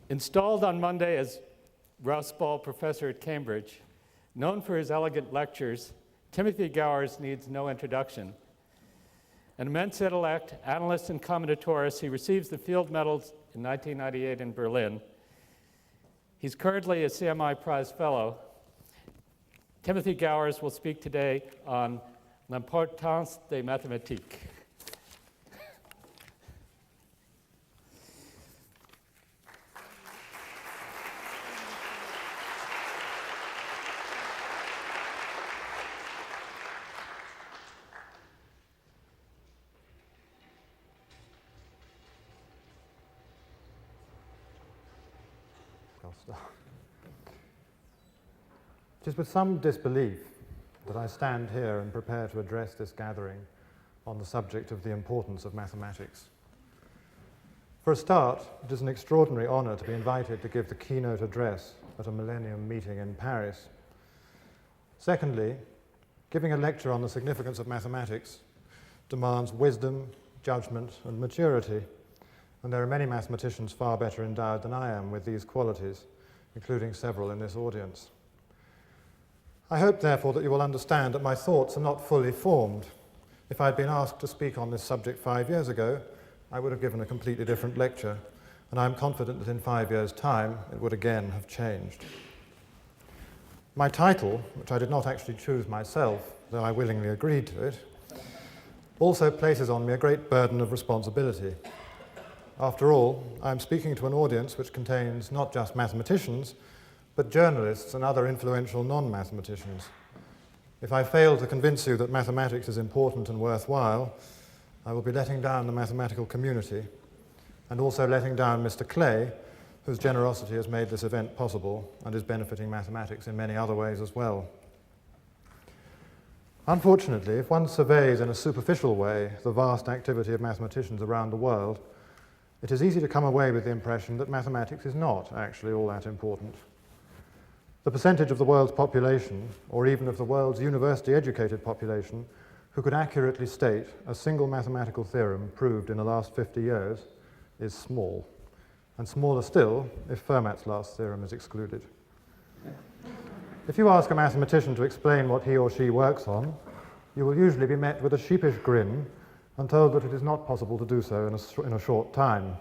Installed on Monday as Rouse Ball Professor at Cambridge, known for his elegant lectures, Timothy Gowers needs no introduction. An immense intellect, analyst, and commentatorist, he receives the Field Medals in 1998 in Berlin. He's currently a CMI Prize Fellow. Timothy Gowers will speak today on l'importance des mathématiques. It is with some disbelief that I stand here and prepare to address this gathering on the subject of the importance of mathematics. For a start, it is an extraordinary honor to be invited to give the keynote address at a Millennium Meeting in Paris. Secondly, giving a lecture on the significance of mathematics demands wisdom, judgment, and maturity, and there are many mathematicians far better endowed than I am with these qualities, including several in this audience. I hope, therefore, that you will understand that my thoughts are not fully formed. If I had been asked to speak on this subject 5 years ago, I would have given a completely different lecture, and I am confident that in 5 years' time it would again have changed. My title, which I did not actually choose myself, though I willingly agreed to it, also places on me a great burden of responsibility. After all, I am speaking to an audience which contains not just mathematicians, but journalists and other influential non-mathematicians. If I fail to convince you that mathematics is important and worthwhile, I will be letting down the mathematical community and also letting down Mr. Clay, whose generosity has made this event possible and is benefiting mathematics in many other ways as well. Unfortunately, if one surveys in a superficial way the vast activity of mathematicians around the world, it is easy to come away with the impression that mathematics is not actually all that important. The percentage of the world's population, or even of the world's university-educated population, who could accurately state a single mathematical theorem proved in the last 50 years is small, and smaller still if Fermat's last theorem is excluded. If you ask a mathematician to explain what he or she works on, you will usually be met with a sheepish grin and told that it is not possible to do so in a short time.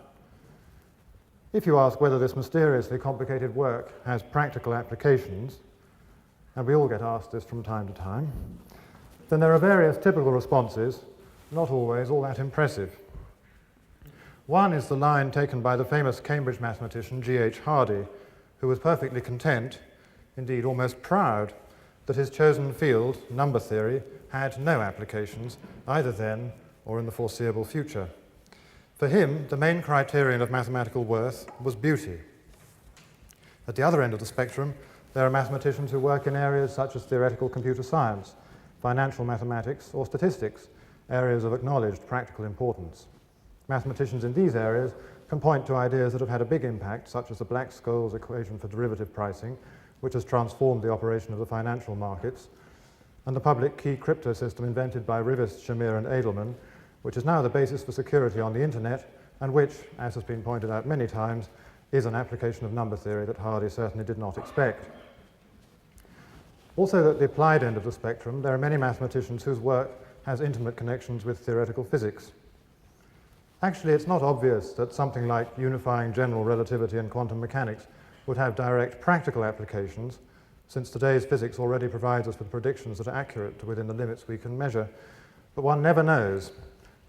If you ask whether this mysteriously complicated work has practical applications, and we all get asked this from time to time, then there are various typical responses, not always all that impressive. One is the line taken by the famous Cambridge mathematician G.H. Hardy, who was perfectly content, indeed almost proud, that his chosen field, number theory, had no applications, either then or in the foreseeable future. For him, the main criterion of mathematical worth was beauty. At the other end of the spectrum, there are mathematicians who work in areas such as theoretical computer science, financial mathematics, or statistics, areas of acknowledged practical importance. Mathematicians in these areas can point to ideas that have had a big impact, such as the Black-Scholes equation for derivative pricing, which has transformed the operation of the financial markets, and the public key crypto system invented by Rivest, Shamir, and Edelman, which is now the basis for security on the internet, and which, as has been pointed out many times, is an application of number theory that Hardy certainly did not expect. Also, at the applied end of the spectrum, there are many mathematicians whose work has intimate connections with theoretical physics. Actually, it's not obvious that something like unifying general relativity and quantum mechanics would have direct practical applications, since today's physics already provides us with predictions that are accurate to within the limits we can measure. But one never knows.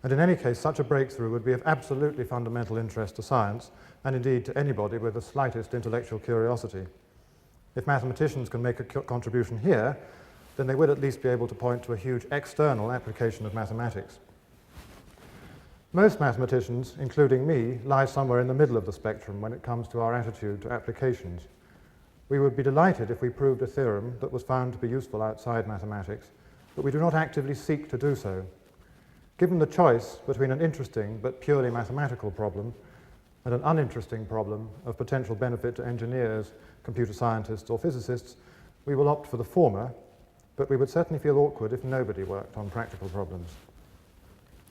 And in any case, such a breakthrough would be of absolutely fundamental interest to science, and indeed to anybody with the slightest intellectual curiosity. If mathematicians can make a contribution here, then they would at least be able to point to a huge external application of mathematics. Most mathematicians, including me, lie somewhere in the middle of the spectrum when it comes to our attitude to applications. We would be delighted if we proved a theorem that was found to be useful outside mathematics, but we do not actively seek to do so. Given the choice between an interesting but purely mathematical problem and an uninteresting problem of potential benefit to engineers, computer scientists, or physicists, we will opt for the former, but we would certainly feel awkward if nobody worked on practical problems.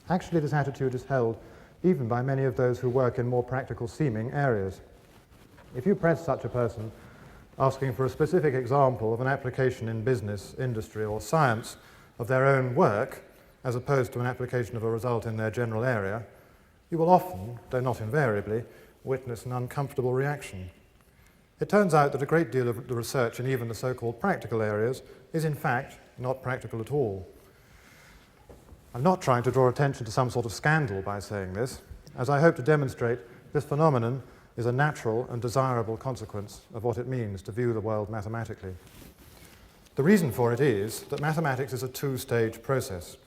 Actually, this attitude is held even by many of those who work in more practical seeming areas. If you press such a person asking for a specific example of an application in business, industry, or science of their own work, as opposed to an application of a result in their general area, you will often, though not invariably, witness an uncomfortable reaction. It turns out that a great deal of the research in even the so-called practical areas is in fact not practical at all. I'm not trying to draw attention to some sort of scandal by saying this, as I hope to demonstrate this phenomenon is a natural and desirable consequence of what it means to view the world mathematically. The reason for it is that mathematics is a two-stage process.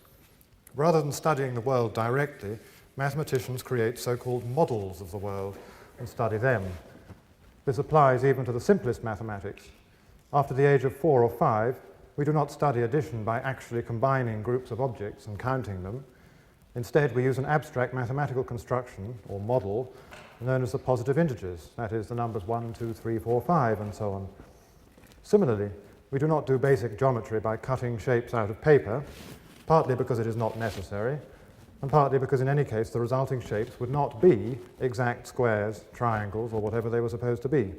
Rather than studying the world directly, mathematicians create so-called models of the world and study them. This applies even to the simplest mathematics. After the age of 4 or 5, we do not study addition by actually combining groups of objects and counting them. Instead, we use an abstract mathematical construction, or model, known as the positive integers, that is, the numbers 1, 2, 3, 4, 5, and so on. Similarly, we do not do basic geometry by cutting shapes out of paper, partly because it is not necessary, and partly because in any case the resulting shapes would not be exact squares, triangles, or whatever they were supposed to be.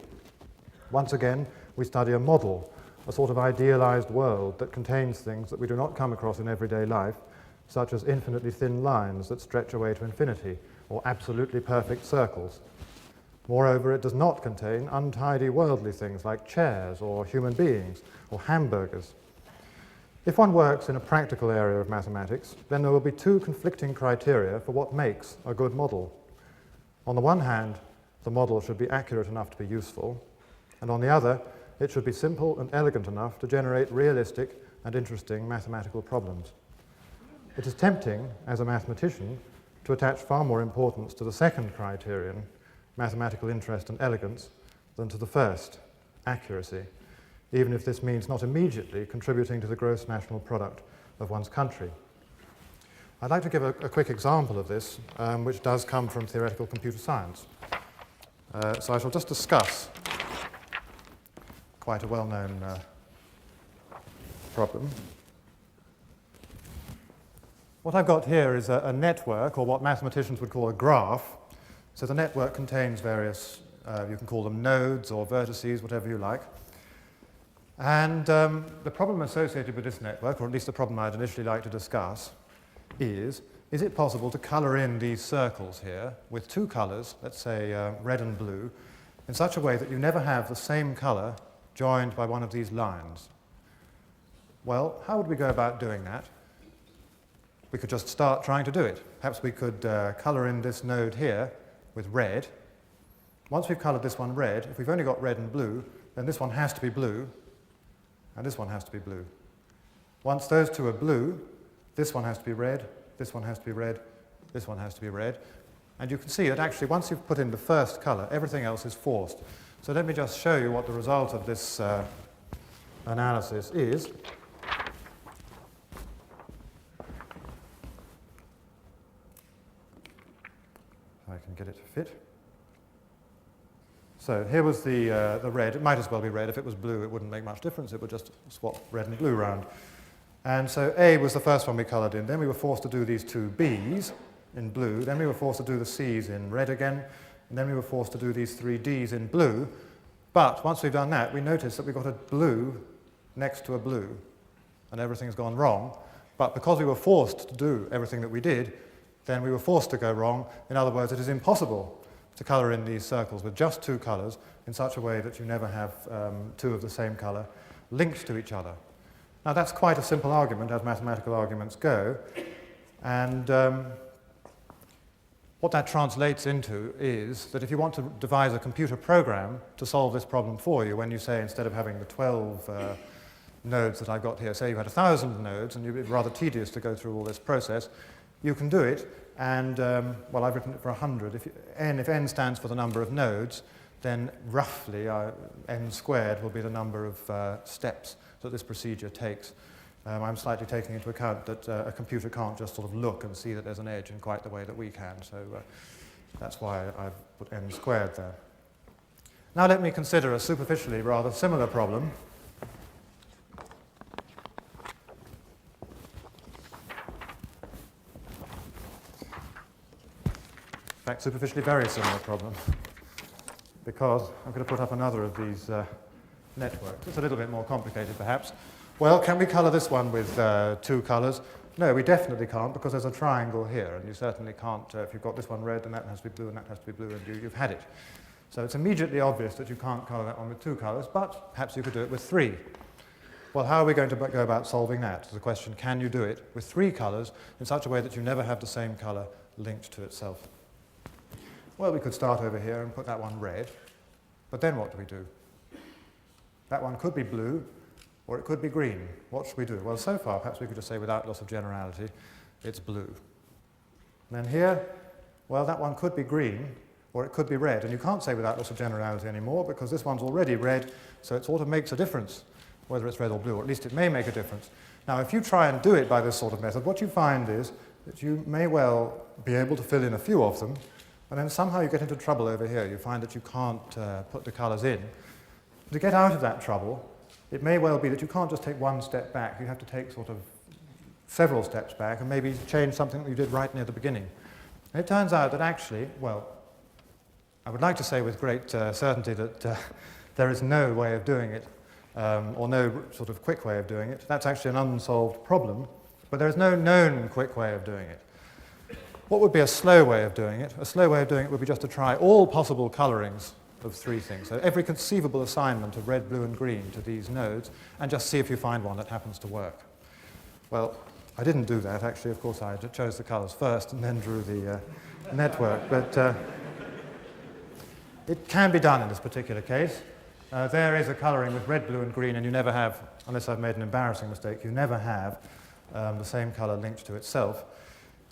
Once again, we study a model, a sort of idealized world that contains things that we do not come across in everyday life, such as infinitely thin lines that stretch away to infinity, or absolutely perfect circles. Moreover, it does not contain untidy worldly things like chairs, or human beings, or hamburgers. If one works in a practical area of mathematics, then there will be two conflicting criteria for what makes a good model. On the one hand, the model should be accurate enough to be useful, and on the other, it should be simple and elegant enough to generate realistic and interesting mathematical problems. It is tempting, as a mathematician, to attach far more importance to the second criterion, mathematical interest and elegance, than to the first, accuracy, even if this means not immediately contributing to the gross national product of one's country. I'd like to give a quick example of this, which does come from theoretical computer science. So I shall just discuss quite a well-known problem. What I've got here is a network, or what mathematicians would call a graph. So the network contains various, you can call them nodes or vertices, whatever you like. And the problem associated with this network, or at least the problem I'd initially like to discuss, is it possible to colour in these circles here with two colours, let's say red and blue, in such a way that you never have the same colour joined by one of these lines? Well, how would we go about doing that? We could just start trying to do it. Perhaps we could colour in this node here with red. Once we've coloured this one red, if we've only got red and blue, then this one has to be blue, and this one has to be blue. Once those two are blue, this one has to be red, this one has to be red, this one has to be red. And you can see that actually once you've put in the first colour, everything else is forced. So let me just show you what the result of this analysis is. I can get it to fit. So here was the red. It might as well be red. If it was blue, it wouldn't make much difference. It would just swap red and blue around. And so A was the first one we coloured in. Then we were forced to do these two Bs in blue. Then we were forced to do the Cs in red again. And then we were forced to do these three Ds in blue. But once we've done that, we notice that we've got a blue next to a blue. And everything's gone wrong. But because we were forced to do everything that we did, then we were forced to go wrong. In other words, it is impossible to colour in these circles with just two colours in such a way that you never have two of the same colour linked to each other. Now that's quite a simple argument, as mathematical arguments go, and what that translates into is that if you want to devise a computer program to solve this problem for you, when you say instead of having the 12 nodes that I've got here, say you had 1,000 nodes and it'd be rather tedious to go through all this process, you can do it, and, well, I've written it for 100. If n stands for the number of nodes, then roughly n squared will be the number of steps that this procedure takes. I'm slightly taking into account that a computer can't just sort of look and see that there's an edge in quite the way that we can, so that's why I've put n squared there. Now let me consider a superficially rather similar problem. In fact, superficially very similar problem, because I'm going to put up another of these networks. It's a little bit more complicated, perhaps. Well, can we colour this one with 2 colours? No, we definitely can't, because there's a triangle here, and you certainly can't, if you've got this one red, then that has to be blue, and that has to be blue, and you've had it. So it's immediately obvious that you can't colour that one with 2 colours, but perhaps you could do it with 3. Well, how are we going to go about solving that? So the question, can you do it with 3 colours in such a way that you never have the same colour linked to itself? Well, we could start over here and put that one red, but then what do we do? That one could be blue, or it could be green. What should we do? Well, so far, perhaps we could just say without loss of generality, it's blue. And then here, well, that one could be green, or it could be red. And you can't say without loss of generality anymore, because this one's already red, so it sort of makes a difference whether it's red or blue, or at least it may make a difference. Now, if you try and do it by this sort of method, what you find is that you may well be able to fill in a few of them, and then somehow you get into trouble over here. You find that you can't put the colours in. To get out of that trouble, it may well be that you can't just take one step back. You have to take sort of several steps back and maybe change something that you did right near the beginning. And it turns out that actually, well, I would like to say with great certainty that there is no way of doing it, or no sort of quick way of doing it. That's actually an unsolved problem, but there is no known quick way of doing it. What would be a slow way of doing it? A slow way of doing it would be just to try all possible colourings of 3 things. So every conceivable assignment of red, blue, and green to these nodes, and just see if you find one that happens to work. Well, I didn't do that, actually. Of course, I chose the colours first and then drew the network. But it can be done in this particular case. There is a colouring with red, blue, and green, and you never have, unless I've made an embarrassing mistake, you never have the same colour linked to itself.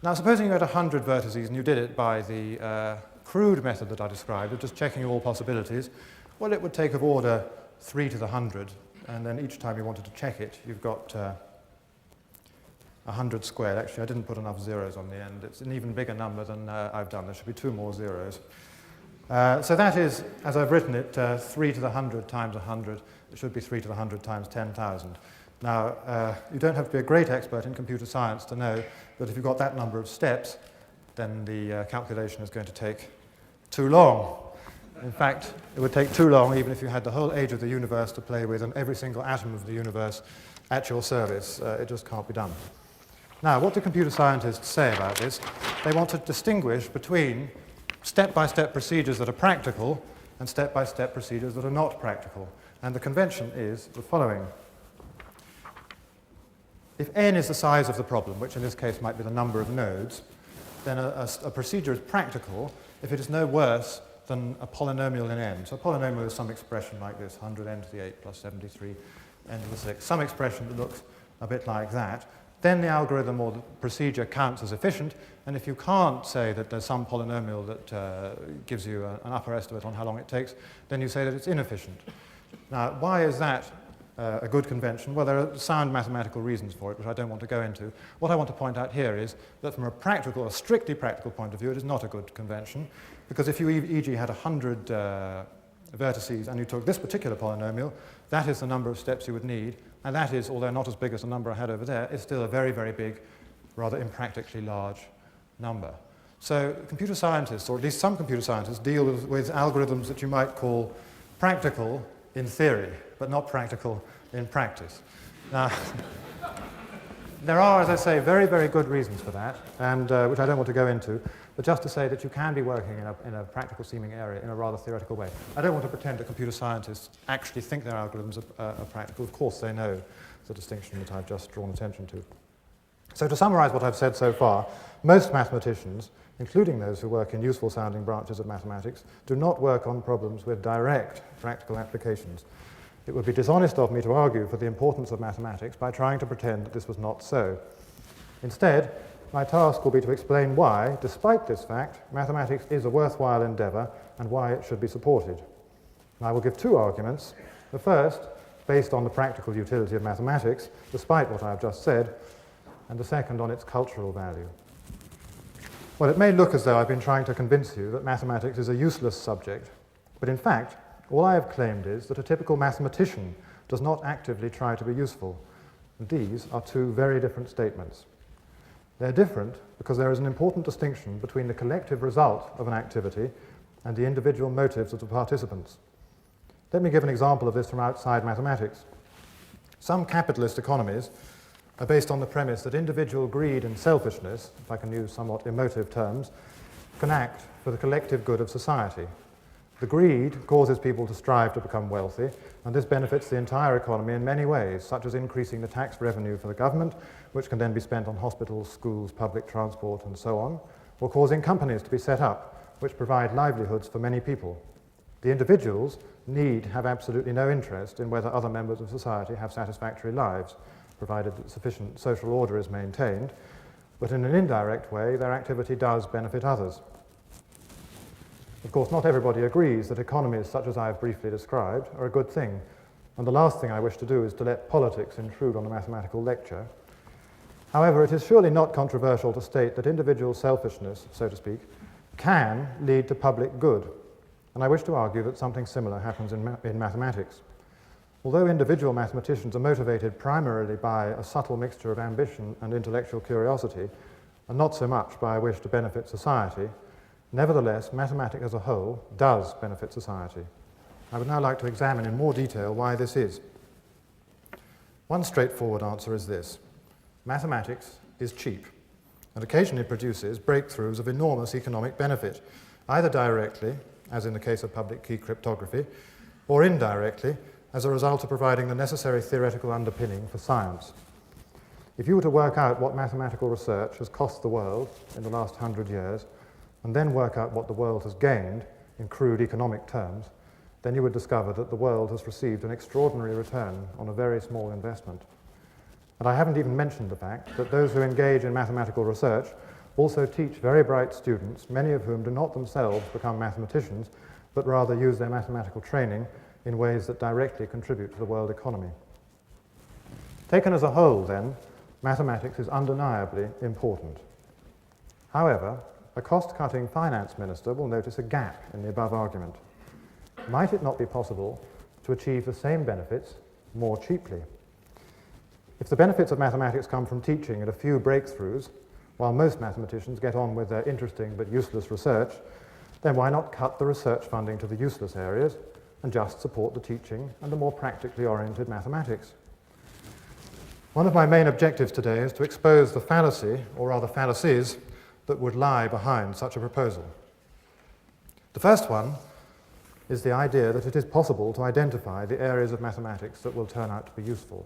Now, supposing you had 100 vertices and you did it by the crude method that I described, of just checking all possibilities, well, it would take of order 3 to the 100, and then each time you wanted to check it, you've got 100 squared. Actually, I didn't put enough zeros on the end. It's an even bigger number than I've done. There should be 2 more zeros. So that is, as I've written it, 3 to the 100 times 100. It should be 3 to the 100 times 10,000. Now, you don't have to be a great expert in computer science to know that if you've got that number of steps, then the calculation is going to take too long. In fact, it would take too long even if you had the whole age of the universe to play with and every single atom of the universe at your service. It just can't be done. Now, what do computer scientists say about this? They want to distinguish between step-by-step procedures that are practical and step-by-step procedures that are not practical. And the convention is the following. If n is the size of the problem, which in this case might be the number of nodes, then a procedure is practical if it is no worse than a polynomial in n. So a polynomial is some expression like this, 100n to the 8 plus 73 n to the 6, some expression that looks a bit like that. Then the algorithm or the procedure counts as efficient, and if you can't say that there's some polynomial that gives you an upper estimate on how long it takes, then you say that it's inefficient. Now, why is that a good convention? Well, there are sound mathematical reasons for it, which I don't want to go into. What I want to point out here is that from a practical, or strictly practical point of view, it is not a good convention, because if you, e.g., had 100 vertices and you took this particular polynomial, that is the number of steps you would need, and that is, although not as big as the number I had over there, is still a very, very big, rather impractically large number. So computer scientists, or at least some computer scientists, deal with algorithms that you might call practical in theory, but not practical in practice. Now, there are, as I say, very, very good reasons for that, and which I don't want to go into, but just to say that you can be working in a practical seeming area in a rather theoretical way. I don't want to pretend that computer scientists actually think their algorithms are practical. Of course they know the distinction that I've just drawn attention to. So to summarize what I've said so far, most mathematicians, including those who work in useful sounding branches of mathematics, do not work on problems with direct practical applications. It would be dishonest of me to argue for the importance of mathematics by trying to pretend that this was not so. Instead, my task will be to explain why, despite this fact, mathematics is a worthwhile endeavour and why it should be supported. And I will give 2 arguments. The first, based on the practical utility of mathematics, despite what I have just said, and the second on its cultural value. Well, it may look as though I've been trying to convince you that mathematics is a useless subject, but in fact, all I have claimed is that a typical mathematician does not actively try to be useful. And these are 2 very different statements. They're different because there is an important distinction between the collective result of an activity and the individual motives of the participants. Let me give an example of this from outside mathematics. Some capitalist economies are based on the premise that individual greed and selfishness, if I can use somewhat emotive terms, can act for the collective good of society. The greed causes people to strive to become wealthy, and this benefits the entire economy in many ways, such as increasing the tax revenue for the government, which can then be spent on hospitals, schools, public transport, and so on, or causing companies to be set up, which provide livelihoods for many people. The individuals need have absolutely no interest in whether other members of society have satisfactory lives, provided that sufficient social order is maintained, but in an indirect way, their activity does benefit others. Of course, not everybody agrees that economies such as I have briefly described are a good thing, and the last thing I wish to do is to let politics intrude on a mathematical lecture. However, it is surely not controversial to state that individual selfishness, so to speak, can lead to public good, and I wish to argue that something similar happens in mathematics. Although individual mathematicians are motivated primarily by a subtle mixture of ambition and intellectual curiosity, and not so much by a wish to benefit society, nevertheless, mathematics as a whole does benefit society. I would now like to examine in more detail why this is. One straightforward answer is this: mathematics is cheap, and occasionally produces breakthroughs of enormous economic benefit, either directly, as in the case of public key cryptography, or indirectly, as a result of providing the necessary theoretical underpinning for science. If you were to work out what mathematical research has cost the world in the last 100 years, and then work out what the world has gained in crude economic terms, then you would discover that the world has received an extraordinary return on a very small investment. And I haven't even mentioned the fact that those who engage in mathematical research also teach very bright students, many of whom do not themselves become mathematicians, but rather use their mathematical training in ways that directly contribute to the world economy. Taken as a whole, then, mathematics is undeniably important. However, a cost-cutting finance minister will notice a gap in the above argument. Might it not be possible to achieve the same benefits more cheaply? If the benefits of mathematics come from teaching and a few breakthroughs, while most mathematicians get on with their interesting but useless research, then why not cut the research funding to the useless areas and just support the teaching and the more practically oriented mathematics? One of my main objectives today is to expose the fallacy, or rather fallacies, that would lie behind such a proposal. The first one is the idea that it is possible to identify the areas of mathematics that will turn out to be useful.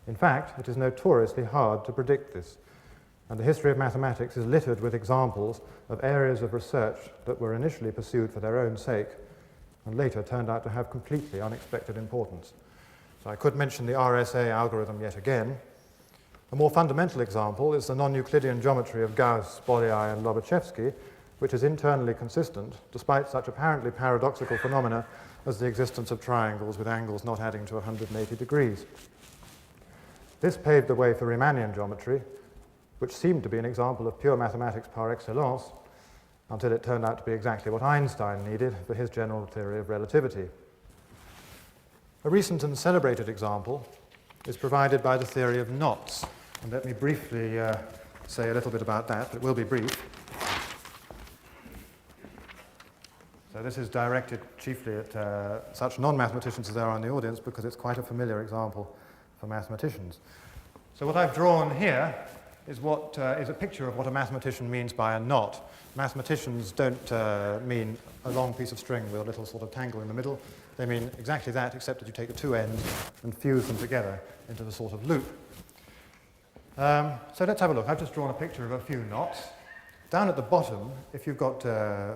In fact, it is notoriously hard to predict this, and the history of mathematics is littered with examples of areas of research that were initially pursued for their own sake and later turned out to have completely unexpected importance. So I could mention the RSA algorithm yet again. A more fundamental example is the non-Euclidean geometry of Gauss, Bolyai, and Lobachevsky, which is internally consistent, despite such apparently paradoxical phenomena as the existence of triangles with angles not adding to 180 degrees. This paved the way for Riemannian geometry, which seemed to be an example of pure mathematics par excellence, until it turned out to be exactly what Einstein needed for his general theory of relativity. A recent and celebrated example is provided by the theory of knots, and let me briefly say a little bit about that, but it will be brief. So this is directed chiefly at such non-mathematicians as there are in the audience, because it's quite a familiar example for mathematicians. So what I've drawn here is what is a picture of what a mathematician means by a knot. Mathematicians don't mean a long piece of string with a little sort of tangle in the middle. They mean exactly that, except that you take the two ends and fuse them together into the sort of loop. So let's have a look. I've just drawn a picture of a few knots. Down at the bottom, if you've got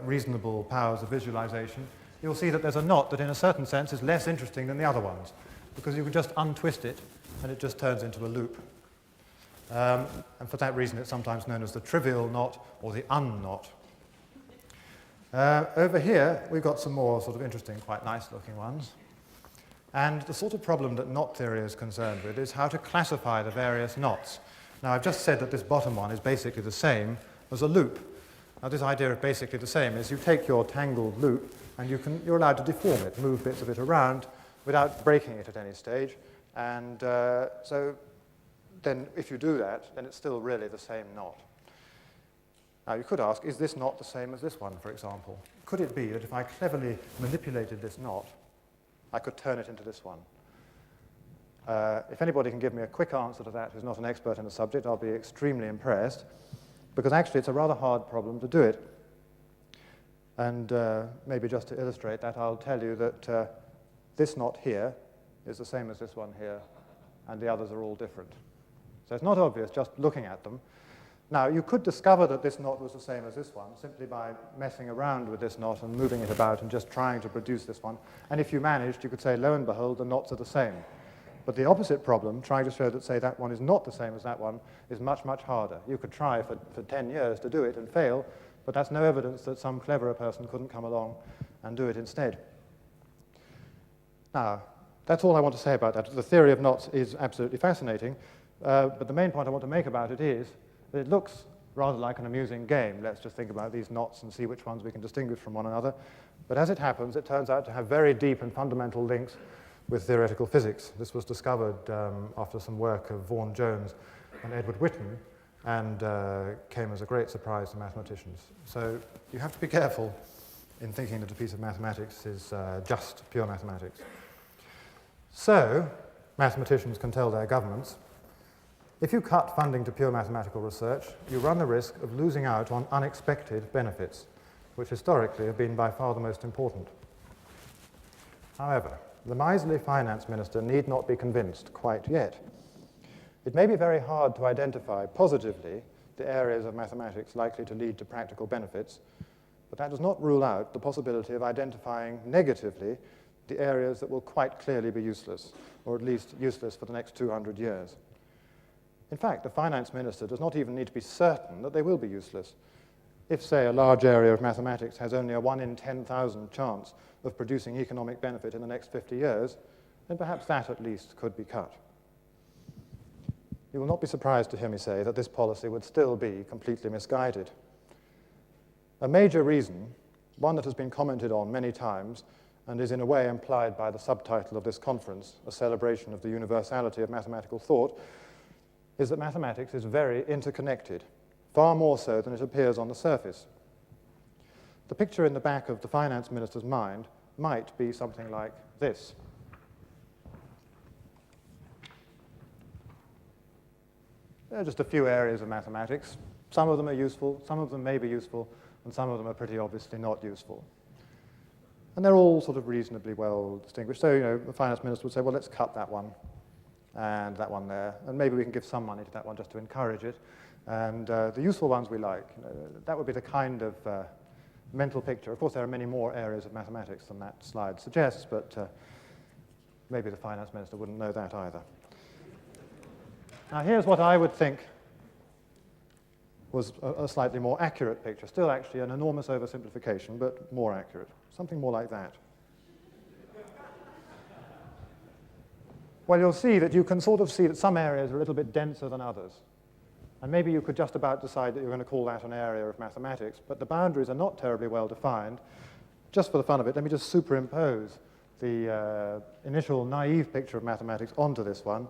reasonable powers of visualization, you'll see that there's a knot that in a certain sense is less interesting than the other ones, because you can just untwist it and it just turns into a loop. And for that reason it's sometimes known as the trivial knot or the unknot. Over here we've got some more sort of interesting, quite nice looking ones. And the sort of problem that knot theory is concerned with is how to classify the various knots. Now I've just said that this bottom one is basically the same as a loop. Now this idea of basically the same is you take your tangled loop and you're allowed to deform it, move bits of it around without breaking it at any stage. And so then if you do that, then it's still really the same knot. Now, you could ask, is this knot the same as this one, for example? Could it be that if I cleverly manipulated this knot, I could turn it into this one? If anybody can give me a quick answer to that who's not an expert in the subject, I'll be extremely impressed, because actually it's a rather hard problem to do it. And maybe just to illustrate that, I'll tell you that this knot here is the same as this one here, and the others are all different. So it's not obvious just looking at them. Now, you could discover that this knot was the same as this one simply by messing around with this knot and moving it about and just trying to produce this one. And if you managed, you could say, lo and behold, the knots are the same. But the opposite problem, trying to show that, say, that one is not the same as that one, is much, much harder. You could try for 10 years to do it and fail, but that's no evidence that some cleverer person couldn't come along and do it instead. Now, that's all I want to say about that. The theory of knots is absolutely fascinating, but the main point I want to make about it is that it looks rather like an amusing game. Let's just think about these knots and see which ones we can distinguish from one another. But as it happens, it turns out to have very deep and fundamental links with theoretical physics. This was discovered after some work of Vaughan Jones and Edward Witten, and came as a great surprise to mathematicians. So you have to be careful in thinking that a piece of mathematics is just pure mathematics. So mathematicians can tell their governments, if you cut funding to pure mathematical research, you run the risk of losing out on unexpected benefits, which historically have been by far the most important. However, the miserly finance minister need not be convinced quite yet. It may be very hard to identify positively the areas of mathematics likely to lead to practical benefits, but that does not rule out the possibility of identifying negatively the areas that will quite clearly be useless, or at least useless for the next 200 years. In fact, the finance minister does not even need to be certain that they will be useless. If, say, a large area of mathematics has only a 1 in 10,000 chance of producing economic benefit in the next 50 years, then perhaps that at least could be cut. You will not be surprised to hear me say that this policy would still be completely misguided. A major reason, one that has been commented on many times, and is in a way implied by the subtitle of this conference, a celebration of the universality of mathematical thought, is that mathematics is very interconnected, far more so than it appears on the surface. The picture in the back of the finance minister's mind might be something like this. There are just a few areas of mathematics. Some of them are useful, some of them may be useful, and some of them are pretty obviously not useful. And they're all sort of reasonably well distinguished. So, the finance minister would say, well, let's cut that one and that one there, and maybe we can give some money to that one just to encourage it. And the useful ones we like. That would be the kind of mental picture. Of course, there are many more areas of mathematics than that slide suggests, but maybe the finance minister wouldn't know that either. Now, here's what I would think was a slightly more accurate picture. Still actually an enormous oversimplification, but more accurate. Something more like that. Well, you'll see that you can sort of see that some areas are a little bit denser than others. And maybe you could just about decide that you're going to call that an area of mathematics, but the boundaries are not terribly well defined. Just for the fun of it, let me just superimpose the initial naive picture of mathematics onto this one.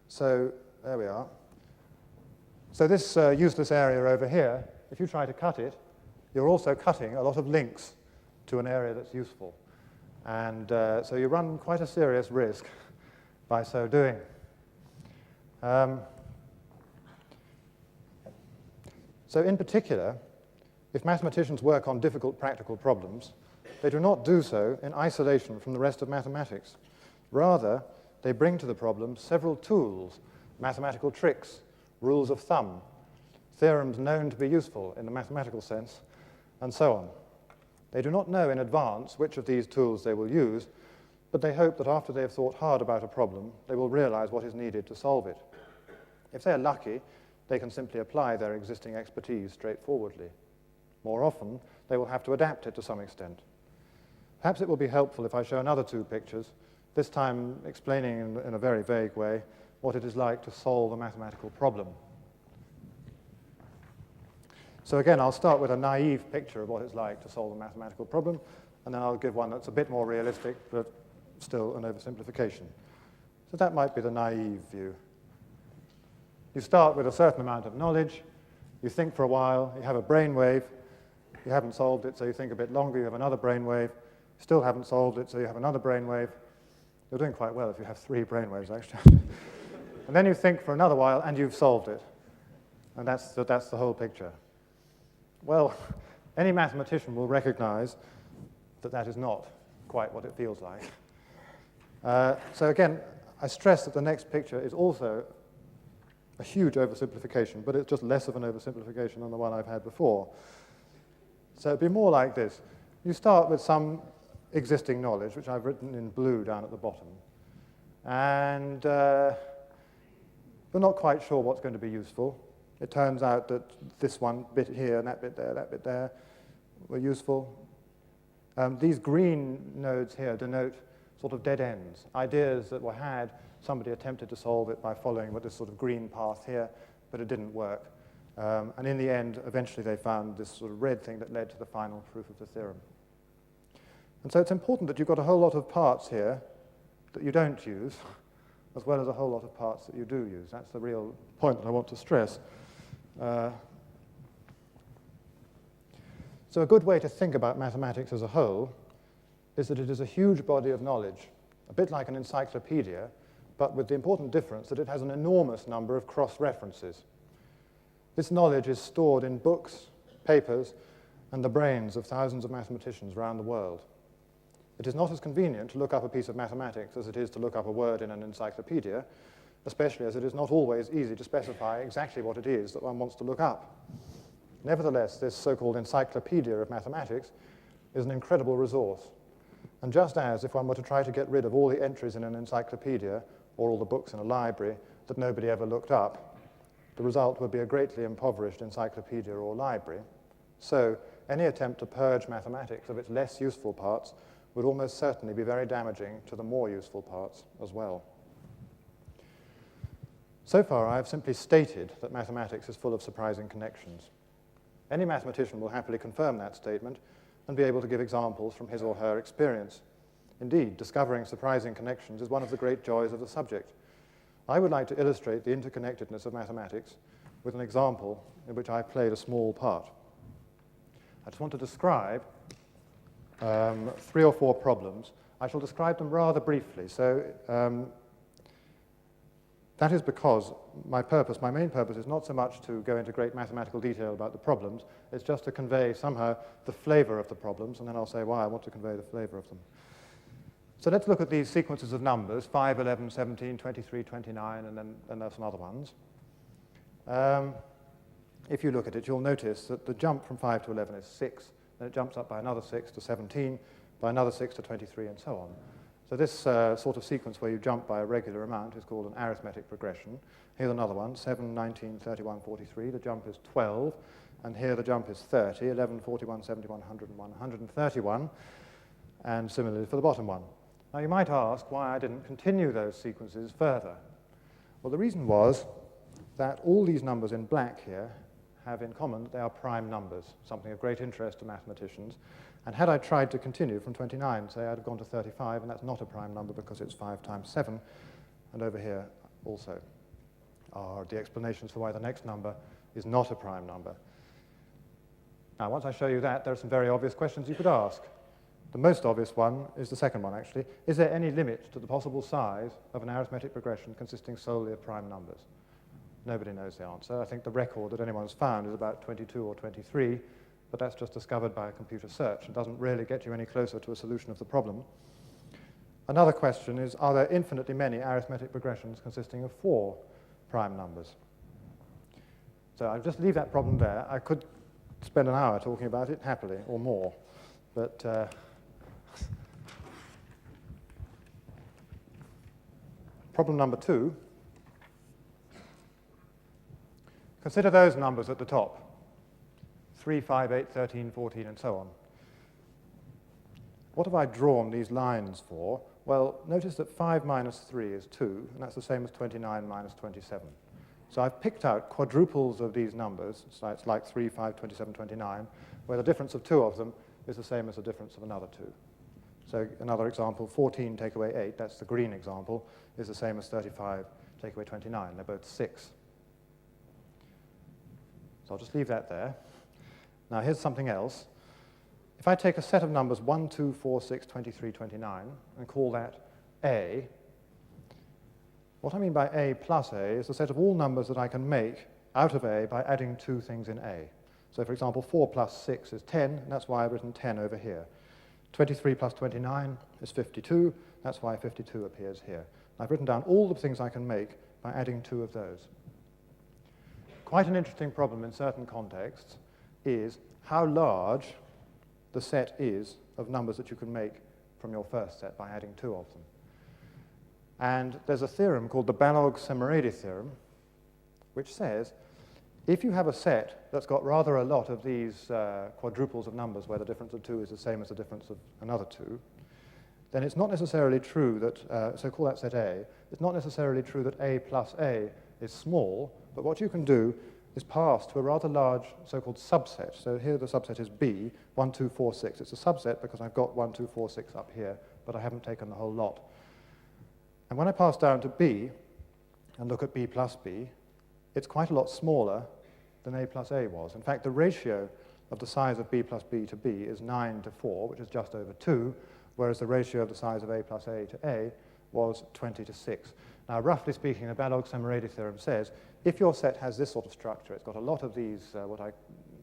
So there we are. So this useless area over here, if you try to cut it, you're also cutting a lot of links to an area that's useful. And so you run quite a serious risk by so doing. So in particular, if mathematicians work on difficult practical problems, they do not do so in isolation from the rest of mathematics. Rather, they bring to the problem several tools, mathematical tricks, rules of thumb, theorems known to be useful in the mathematical sense, and so on. They do not know in advance which of these tools they will use, but they hope that after they have thought hard about a problem, they will realize what is needed to solve it. If they are lucky, they can simply apply their existing expertise straightforwardly. More often, they will have to adapt it to some extent. Perhaps it will be helpful if I show another two pictures, this time explaining in a very vague way what it is like to solve a mathematical problem. So again, I'll start with a naive picture of what it's like to solve a mathematical problem, and then I'll give one that's a bit more realistic, but still an oversimplification. So that might be the naive view. You start with a certain amount of knowledge, You think for a while, you have a brain wave, you haven't solved it, so you think a bit longer, you have another brain wave, still haven't solved it, so you have another brain wave. You're doing quite well if you have 3 brain waves, actually. And then you think for another while, and you've solved it. And that's the whole picture. Well, any mathematician will recognize that that is not quite what it feels like. So again, I stress that the next picture is also a huge oversimplification, but it's just less of an oversimplification than the one I've had before. So it'd be more like this. You start with some existing knowledge, which I've written in blue down at the bottom, and we're not quite sure what's going to be useful. It turns out that this one bit here and that bit there were useful. These green nodes here denote sort of dead ends, ideas that were had. Somebody attempted to solve it by following this sort of green path here, but it didn't work. And in the end, eventually they found this sort of red thing that led to the final proof of the theorem. And so it's important that you've got a whole lot of parts here that you don't use, as well as a whole lot of parts that you do use. That's the real point that I want to stress. So a good way to think about mathematics as a whole is that it is a huge body of knowledge, a bit like an encyclopedia, but with the important difference that it has an enormous number of cross-references. This knowledge is stored in books, papers, and the brains of thousands of mathematicians around the world. It is not as convenient to look up a piece of mathematics as it is to look up a word in an encyclopedia, especially as it is not always easy to specify exactly what it is that one wants to look up. Nevertheless, this so-called encyclopedia of mathematics is an incredible resource. And just as if one were to try to get rid of all the entries in an encyclopedia or all the books in a library that nobody ever looked up, the result would be a greatly impoverished encyclopedia or library. So any attempt to purge mathematics of its less useful parts would almost certainly be very damaging to the more useful parts as well. So far, I have simply stated that mathematics is full of surprising connections. Any mathematician will happily confirm that statement and be able to give examples from his or her experience. Indeed, discovering surprising connections is one of the great joys of the subject. I would like to illustrate the interconnectedness of mathematics with an example in which I played a small part. I just want to describe 3 or 4 problems. I shall describe them rather briefly. So that is because my main purpose is not so much to go into great mathematical detail about the problems, it's just to convey somehow the flavor of the problems, and then I'll say why I want to convey the flavor of them. So let's look at these sequences of numbers, 5, 11, 17, 23, 29, and then there's some other ones. If you look at it, you'll notice that the jump from 5 to 11 is 6, then it jumps up by another 6 to 17, by another 6 to 23, and so on. So this sort of sequence where you jump by a regular amount is called an arithmetic progression. Here's another one, 7, 19, 31, 43. The jump is 12. And here the jump is 30, 11, 41, 71, 101, 131. And similarly for the bottom one. Now you might ask why I didn't continue those sequences further. Well, the reason was that all these numbers in black here have in common that they are prime numbers, something of great interest to mathematicians. And had I tried to continue from 29, say, I'd have gone to 35, and that's not a prime number because it's 5 times 7. And over here also are the explanations for why the next number is not a prime number. Now, once I show you that, there are some very obvious questions you could ask. The most obvious one is the second one, actually. Is there any limit to the possible size of an arithmetic progression consisting solely of prime numbers? Nobody knows the answer. I think the record that anyone's found is about 22 or 23, but that's just discovered by a computer search and doesn't really get you any closer to a solution of the problem. Another question is, are there infinitely many arithmetic progressions consisting of 4 prime numbers? So I'll just leave that problem there. I could spend an hour talking about it happily, or more, but problem number 2. Consider those numbers at the top. 3, 5, 8, 13, 14, and so on. What have I drawn these lines for? Well, notice that 5 minus 3 is 2, and that's the same as 29 minus 27. So I've picked out quadruples of these numbers, so it's like 3, 5, 27, 29, where the difference of 2 of them is the same as the difference of another 2. So another example, 14 take away 8, that's the green example, is the same as 35 take away 29. They're both 6. So I'll just leave that there. Now here's something else. If I take a set of numbers 1, 2, 4, 6, 23, 29, and call that A, what I mean by A plus A is the set of all numbers that I can make out of A by adding two things in A. So for example, 4 plus 6 is 10, and that's why I've written 10 over here. 23 plus 29 is 52, that's why 52 appears here. I've written down all the things I can make by adding two of those. Quite an interesting problem in certain contexts is how large the set is of numbers that you can make from your first set by adding two of them. And there's a theorem called the Balog-Semeredi theorem, which says if you have a set that's got rather a lot of these quadruples of numbers where the difference of 2 is the same as the difference of another 2, then it's not necessarily true that, so call that set A, it's not necessarily true that A plus A is small, but what you can do is pass to a rather large so-called subset. So here the subset is B, 1, 2, 4, 6. It's a subset because I've got 1, 2, 4, 6 up here, but I haven't taken the whole lot. And when I pass down to B and look at B plus B, it's quite a lot smaller than A plus A was. In fact, the ratio of the size of B plus B to B is 9 to 4, which is just over 2, whereas the ratio of the size of A plus A to A was 20 to 6. Now, roughly speaking, the Balog-Semeredi theorem says if your set has this sort of structure, it's got a lot of these, what I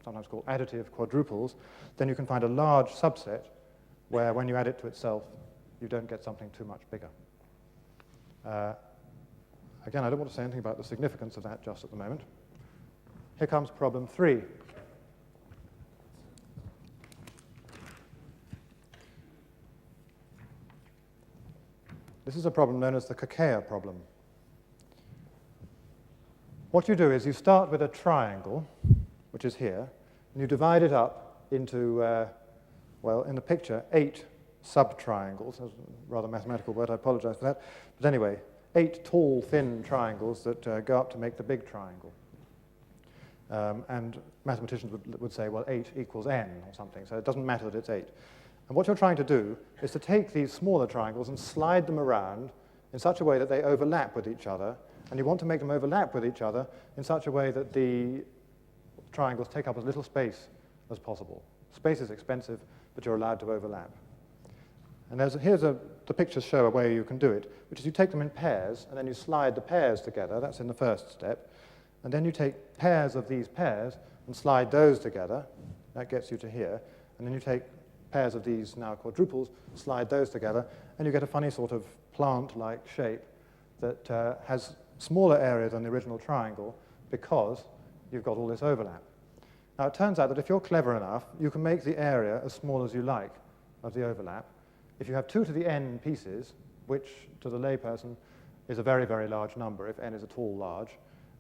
sometimes call additive quadruples, then you can find a large subset where when you add it to itself, you don't get something too much bigger. Again, I don't want to say anything about the significance of that just at the moment. Here comes problem 3. This is a problem known as the Kakea problem. What you do is you start with a triangle, which is here, and you divide it up into, well, in the picture, 8 sub-triangles. That's a rather mathematical word, I apologize for that. But anyway, 8 tall, thin triangles that go up to make the big triangle. And mathematicians would say, well, 8 equals n or something, so it doesn't matter that it's 8. And what you're trying to do is to take these smaller triangles and slide them around in such a way that they overlap with each other, and you want to make them overlap with each other in such a way that the triangles take up as little space as possible. Space is expensive, but you're allowed to overlap. And the pictures show a way you can do it, which is you take them in pairs, and then you slide the pairs together. That's in the first step. And then you take pairs of these pairs and slide those together. That gets you to here. And then you take pairs of these now quadruples, slide those together, and you get a funny sort of plant-like shape that has smaller area than the original triangle because you've got all this overlap. Now, it turns out that if you're clever enough, you can make the area as small as you like of the overlap. If you have 2 to the n pieces, which to the layperson is a very, very large number, if n is at all large,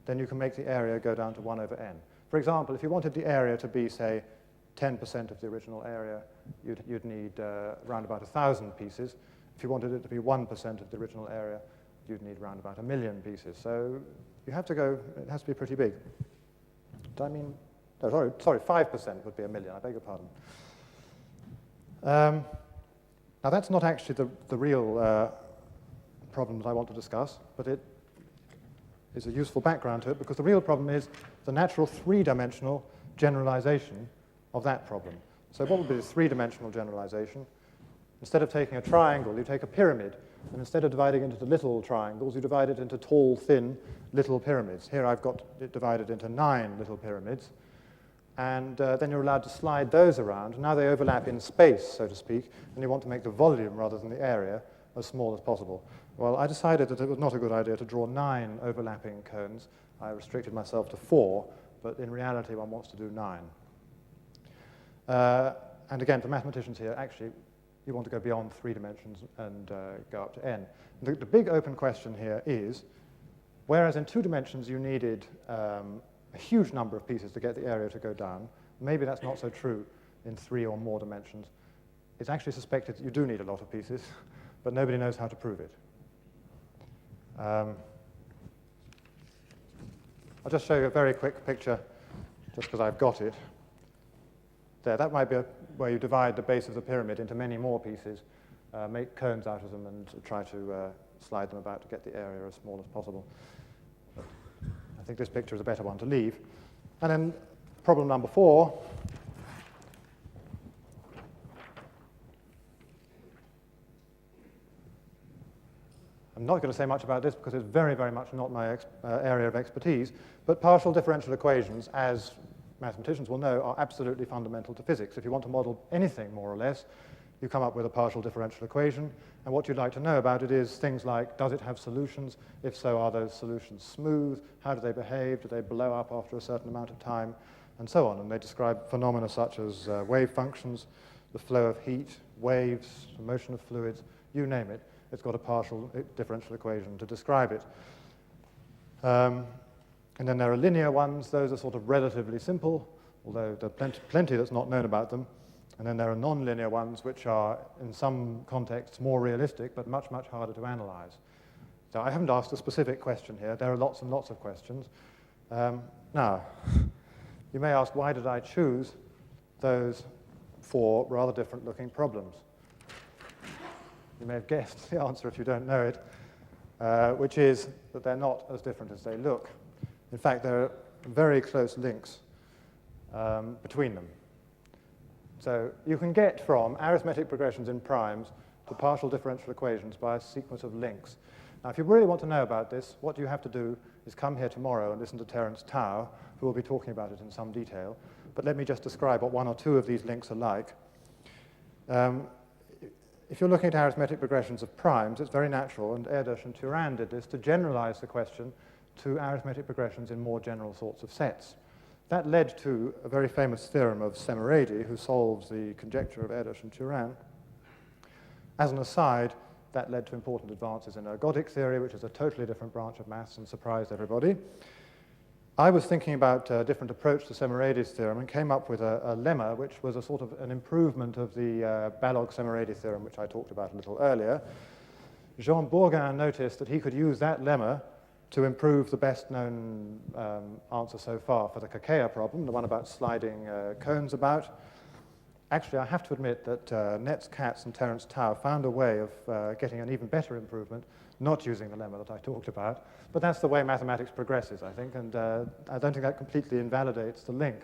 then you can make the area go down to 1 over n. For example, if you wanted the area to be, say, 10% of the original area, you'd need around about 1,000 pieces. If you wanted it to be 1% of the original area, you'd need around about 1,000,000 pieces. So you have to go, it has to be pretty big. Did I mean, no, sorry, 5% would be 1,000,000, I beg your pardon. Now that's not actually the real problem that I want to discuss, but it is a useful background to it because the real problem is the natural three-dimensional generalization of that problem. So what would be the three-dimensional generalization? Instead of taking a triangle, you take a pyramid, and instead of dividing it into little triangles, you divide it into tall, thin, little pyramids. Here I've got it divided into 9 little pyramids, and then you're allowed to slide those around. Now they overlap in space, so to speak, and you want to make the volume rather than the area as small as possible. Well, I decided that it was not a good idea to draw 9 overlapping cones. I restricted myself to 4, but in reality one wants to do 9. And again, for mathematicians here, actually, you want to go beyond 3 dimensions and go up to n. The big open question here is, whereas in 2 dimensions you needed a huge number of pieces to get the area to go down, maybe that's not so true in 3 or more dimensions. It's actually suspected that you do need a lot of pieces, but nobody knows how to prove it. I'll just show you a very quick picture, just because I've got it. There, that might be where you divide the base of the pyramid into many more pieces, make cones out of them, and try to slide them about to get the area as small as possible. But I think this picture is a better one to leave. And then problem number 4. I'm not going to say much about this because it's very, very much not my area of expertise, but partial differential equations, as mathematicians will know, are absolutely fundamental to physics. If you want to model anything, more or less, you come up with a partial differential equation, and what you'd like to know about it is things like, does it have solutions? If so, are those solutions smooth? How do they behave? Do they blow up after a certain amount of time? And so on. And they describe phenomena such as wave functions, the flow of heat, waves, the motion of fluids, you name it. It's got a partial differential equation to describe it. And then there are linear ones. Those are sort of relatively simple, although there are plenty that's not known about them. And then there are nonlinear ones, which are, in some contexts, more realistic, but much, much harder to analyze. So I haven't asked a specific question here. There are lots and lots of questions. Now, you may ask, why did I choose those 4 rather different-looking problems? You may have guessed the answer if you don't know it, which is that they're not as different as they look. In fact, there are very close links between them. So you can get from arithmetic progressions in primes to partial differential equations by a sequence of links. Now, if you really want to know about this, what you have to do is come here tomorrow and listen to Terence Tao, who will be talking about it in some detail. But let me just describe what 1 or 2 of these links are like. If you're looking at arithmetic progressions of primes, it's very natural, and Erdős and Turan did this, to generalize the question to arithmetic progressions in more general sorts of sets. That led to a very famous theorem of Semerady, who solves the conjecture of Erdős and Turan. As an aside, that led to important advances in ergodic theory, which is a totally different branch of maths and surprised everybody. I was thinking about a different approach to Semerady's theorem and came up with a lemma, which was a sort of an improvement of the Balog-Semerady theorem, which I talked about a little earlier. Jean Bourgain noticed that he could use that lemma to improve the best-known answer so far for the Kakeya problem, the one about sliding cones about. Actually, I have to admit that Netz Katz and Terence Tao found a way of getting an even better improvement, not using the lemma that I talked about. But that's the way mathematics progresses, I think, and I don't think that completely invalidates the link.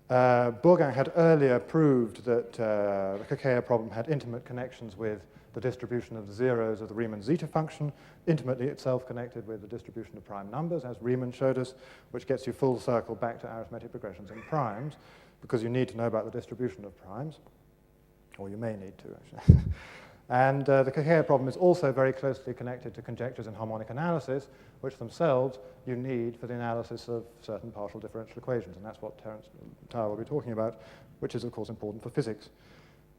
Bourgain had earlier proved that the Kakeya problem had intimate connections with the distribution of the zeros of the Riemann zeta function, intimately itself connected with the distribution of prime numbers, as Riemann showed us, which gets you full circle back to arithmetic progressions in primes, because you need to know about the distribution of primes, or you may need to, actually. And the Kakeya problem is also very closely connected to conjectures in harmonic analysis, which themselves you need for the analysis of certain partial differential equations, and that's what Terence Tao will be talking about, which is, of course, important for physics.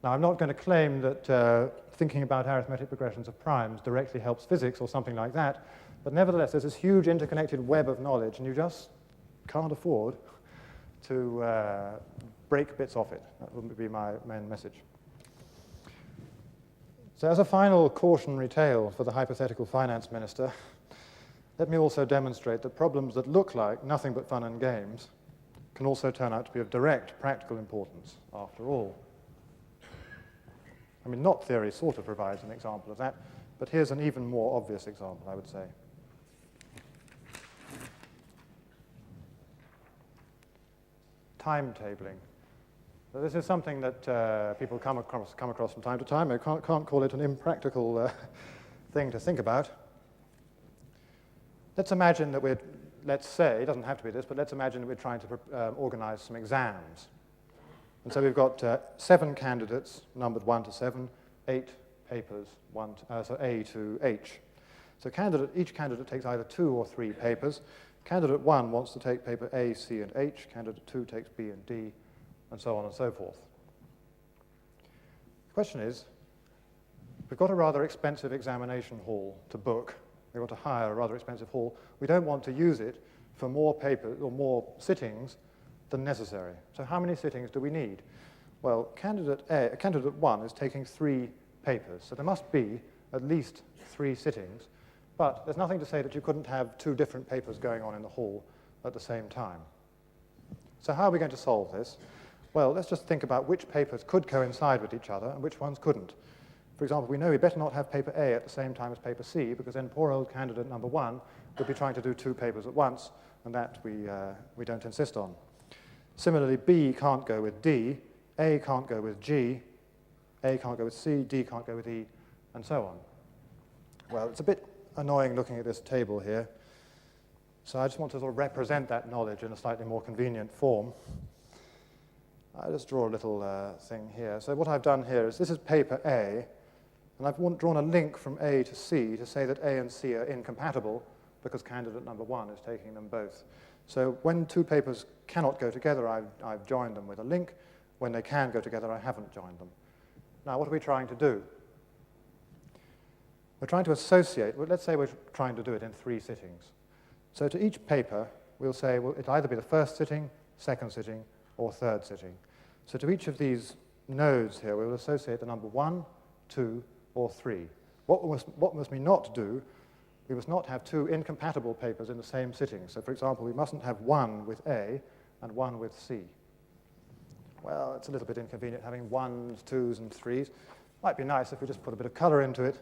Now, I'm not going to claim that thinking about arithmetic progressions of primes directly helps physics or something like that, but nevertheless, there's this huge interconnected web of knowledge, and you just can't afford to break bits off it. That would be my main message. So as a final cautionary tale for the hypothetical finance minister, let me also demonstrate that problems that look like nothing but fun and games can also turn out to be of direct practical importance, after all. I mean, knot theory sort of provides an example of that, but here's an even more obvious example, I would say. Timetabling. So this is something that people come across from time to time. I can't call it an impractical thing to think about. Let's imagine that let's say, it doesn't have to be this, but let's imagine that we're trying to organize some exams. And so we've got 7 candidates, numbered 1 to 7, 8 papers, so A to H. So each candidate takes either 2 or 3 papers. Candidate 1 wants to take paper A, C, and H. Candidate 2 takes B and D, and so on and so forth. The question is, we've got a rather expensive examination hall to book. We've got to hire a rather expensive hall. We don't want to use it for more papers or more sittings than necessary. So how many sittings do we need? Well, candidate 1 is taking 3 papers, so there must be at least 3 sittings, but there's nothing to say that you couldn't have 2 different papers going on in the hall at the same time. So how are we going to solve this? Well, let's just think about which papers could coincide with each other and which ones couldn't. For example, we know we better not have paper A at the same time as paper C, because then poor old candidate number 1 would be trying to do 2 papers at once, and that we don't insist on. Similarly, B can't go with D, A can't go with G, A can't go with C, D can't go with E, and so on. Well, it's a bit annoying looking at this table here, so I just want to sort of represent that knowledge in a slightly more convenient form. I'll just draw a little thing here. So what I've done here is, this is paper A, and I've drawn a link from A to C to say that A and C are incompatible because candidate number 1 is taking them both. So when two papers cannot go together, I've joined them with a link. When they can go together, I haven't joined them. Now, what are we trying to do? We're trying to associate, well, let's say we're trying to do it in 3 sittings. So to each paper, we'll say, well, it'll either be the first sitting, second sitting, or third sitting. So to each of these nodes here, we'll associate the number 1, 2, or 3. What must we not do? We must not have 2 incompatible papers in the same sitting. So for example, we mustn't have 1 with A and 1 with C. Well, it's a little bit inconvenient having 1s, 2s, and 3s. Might be nice if we just put a bit of color into it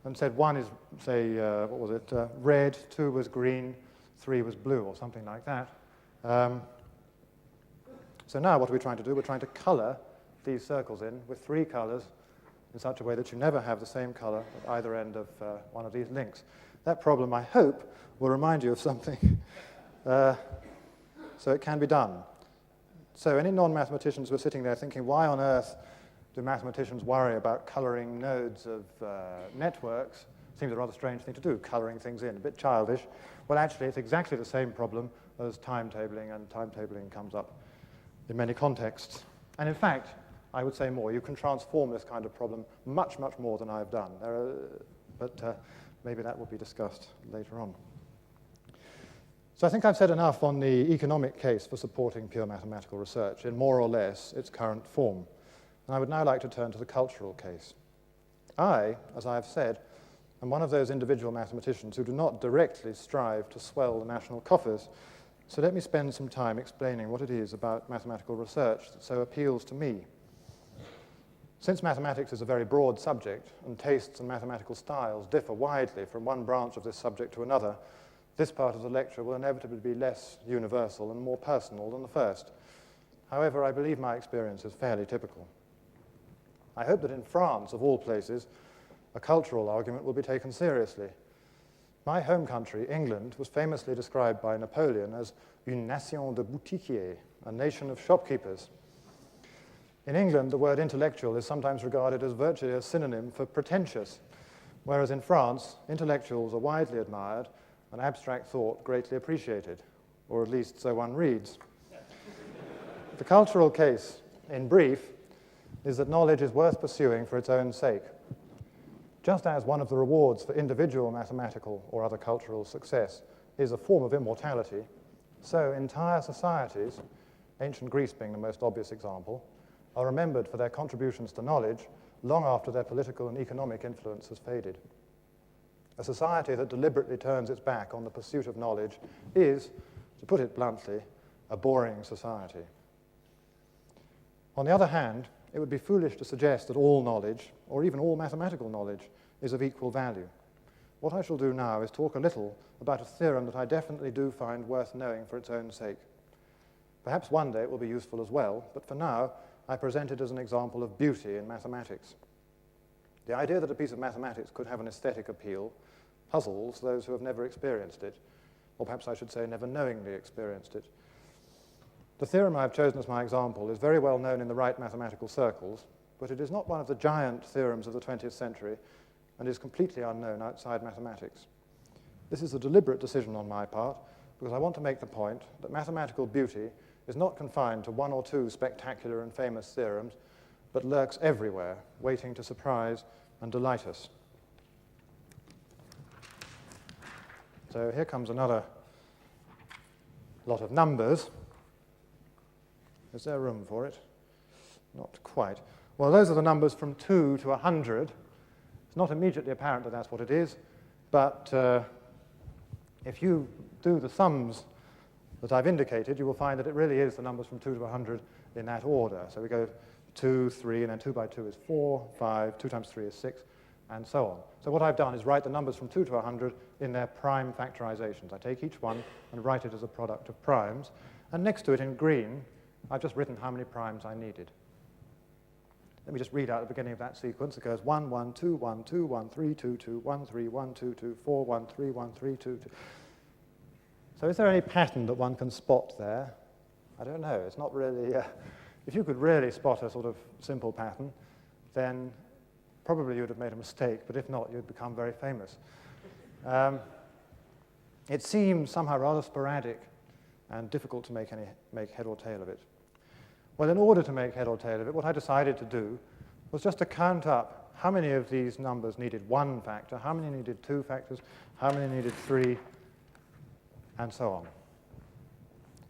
and said 1 is, say, what was it, red, 2 was green, 3 was blue, or something like that. So now what are we trying to do? We're trying to color these circles in with 3 colors in such a way that you never have the same color at either end of one of these links. That problem, I hope, will remind you of something. So it can be done. So any non-mathematicians were sitting there thinking, why on earth do mathematicians worry about coloring nodes of networks? Seems a rather strange thing to do, coloring things in, a bit childish. Well, actually, it's exactly the same problem as timetabling, and timetabling comes up in many contexts. And in fact, I would say more. You can transform this kind of problem much, much more than I've done. But maybe that will be discussed later on. So I think I've said enough on the economic case for supporting pure mathematical research in more or less its current form. And I would now like to turn to the cultural case. I, as I've said, am one of those individual mathematicians who do not directly strive to swell the national coffers. So let me spend some time explaining what it is about mathematical research that so appeals to me. Since mathematics is a very broad subject, and tastes and mathematical styles differ widely from one branch of this subject to another, this part of the lecture will inevitably be less universal and more personal than the first. However, I believe my experience is fairly typical. I hope that in France, of all places, a cultural argument will be taken seriously. My home country, England, was famously described by Napoleon as une nation de boutiquiers, a nation of shopkeepers. In England, the word intellectual is sometimes regarded as virtually a synonym for pretentious, whereas in France, intellectuals are widely admired and abstract thought greatly appreciated, or at least so one reads. The cultural case, in brief, is that knowledge is worth pursuing for its own sake. Just as one of the rewards for individual mathematical or other cultural success is a form of immortality, so entire societies, ancient Greece being the most obvious example, are remembered for their contributions to knowledge long after their political and economic influence has faded. A society that deliberately turns its back on the pursuit of knowledge is, to put it bluntly, a boring society. On the other hand, it would be foolish to suggest that all knowledge, or even all mathematical knowledge, is of equal value. What I shall do now is talk a little about a theorem that I definitely do find worth knowing for its own sake. Perhaps one day it will be useful as well, but for now, I present it as an example of beauty in mathematics. The idea that a piece of mathematics could have an aesthetic appeal puzzles those who have never experienced it, or perhaps I should say never knowingly experienced it. The theorem I've chosen as my example is very well known in the right mathematical circles, but it is not one of the giant theorems of the 20th century and is completely unknown outside mathematics. This is a deliberate decision on my part because I want to make the point that mathematical beauty is not confined to 1 or 2 spectacular and famous theorems, but lurks everywhere, waiting to surprise and delight us. So here comes another lot of numbers. Is there room for it? Not quite. Well, those are the numbers from 2 to 100. It's not immediately apparent that that's what it is, but if you do the sums that I've indicated, you will find that it really is the numbers from 2 to 100 in that order. So we go 2, 3, and then 2 by 2 is 4, 5, 2 times 3 is 6, and so on. So what I've done is write the numbers from 2 to 100 in their prime factorizations. I take each one and write it as a product of primes. And next to it in green, I've just written how many primes I needed. Let me just read out the beginning of that sequence. It goes 1, 1, 2, 1, 2, 1, 3, 2, 2, 1, 3, 1, 2, 2, 4, 1, 3, 1, 3, 2, 2. So is there any pattern that one can spot there? I don't know. It's not really... if you could really spot a sort of simple pattern, then probably you would have made a mistake, but if not, you'd become very famous. It seems somehow rather sporadic and difficult to make head or tail of it. Well, in order to make head or tail of it, what I decided to do was just to count up how many of these numbers needed one factor, how many needed two factors, how many needed three, and so on.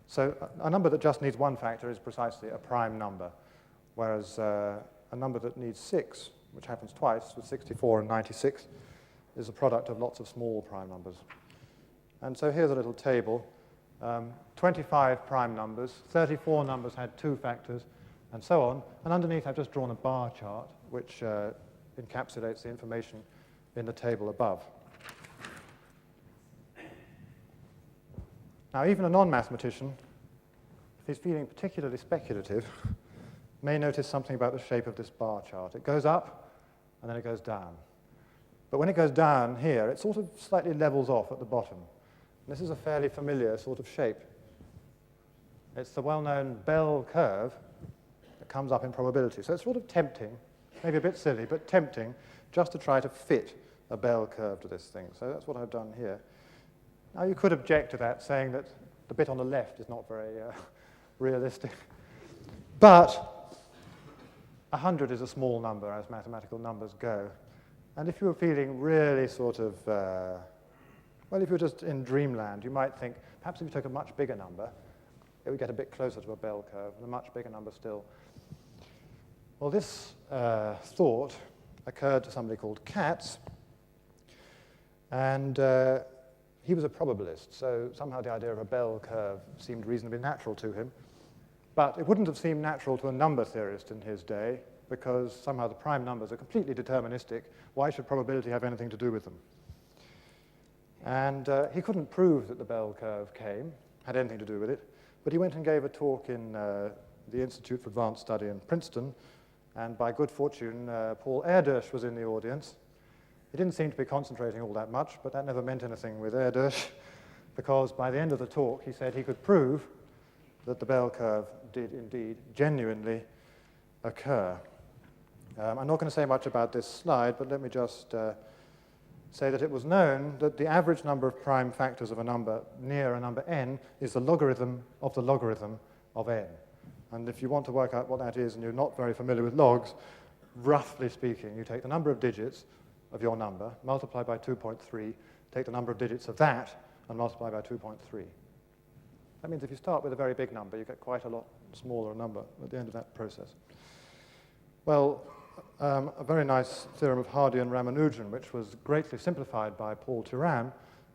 So a number that just needs one factor is precisely a prime number, whereas a number that needs 6, which happens twice with 64 and 96, is a product of lots of small prime numbers. And so here's a little table. 25 prime numbers, 34 numbers had 2 factors, and so on. And underneath I've just drawn a bar chart which encapsulates the information in the table above. Now, even a non-mathematician, if he's feeling particularly speculative, may notice something about the shape of this bar chart. It goes up, and then it goes down. But when it goes down here, it sort of slightly levels off at the bottom. This is a fairly familiar sort of shape. It's the well-known bell curve that comes up in probability. So it's sort of tempting, maybe a bit silly, but tempting, just to try to fit a bell curve to this thing. So that's what I've done here. Now, you could object to that, saying that the bit on the left is not very realistic. But 100 is a small number, as mathematical numbers go. And if you were feeling really sort of, well, if you were just in dreamland, you might think, perhaps if you took a much bigger number, it would get a bit closer to a bell curve, and a much bigger number still. Well, this thought occurred to somebody called Katz, and he was a probabilist, so somehow the idea of a bell curve seemed reasonably natural to him. But it wouldn't have seemed natural to a number theorist in his day, because somehow the prime numbers are completely deterministic. Why should probability have anything to do with them? And he couldn't prove that the bell curve had anything to do with it, but he went and gave a talk in the Institute for Advanced Study in Princeton, and by good fortune, Paul Erdős was in the audience. He didn't seem to be concentrating all that much, but that never meant anything with Erdős, because by the end of the talk, he said he could prove that the bell curve did indeed genuinely occur. I'm not going to say much about this slide, but let me just say that it was known that the average number of prime factors of a number near a number n is the logarithm of n. And if you want to work out what that is and you're not very familiar with logs, roughly speaking, you take the number of digits of your number, multiply by 2.3, take the number of digits of that, and multiply by 2.3. That means if you start with a very big number, you get quite a lot smaller number at the end of that process. Well, a very nice theorem of Hardy and Ramanujan, which was greatly simplified by Paul Turan,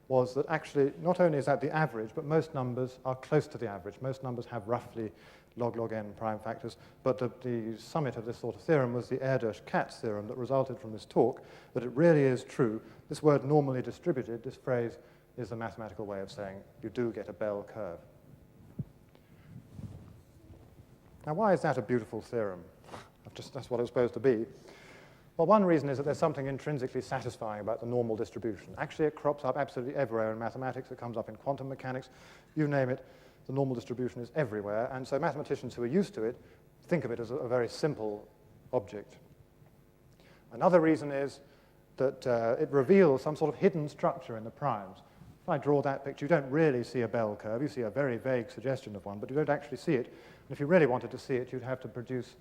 was that actually not only is that the average, but most numbers are close to the average. Most numbers have roughly log n prime factors, but the summit of this sort of theorem was the Erdős-Katz theorem that resulted from this talk, that it really is true. This word normally distributed, this phrase, is the mathematical way of saying you do get a bell curve. Now, why is that a beautiful theorem? That's what it was supposed to be. Well, one reason is that there's something intrinsically satisfying about the normal distribution. Actually, it crops up absolutely everywhere in mathematics. It comes up in quantum mechanics. You name it, the normal distribution is everywhere. And so mathematicians who are used to it think of it as a very simple object. Another reason is that it reveals some sort of hidden structure in the primes. If I draw that picture, you don't really see a bell curve. You see a very vague suggestion of one, but you don't actually see it. And if you really wanted to see it, you'd have to produce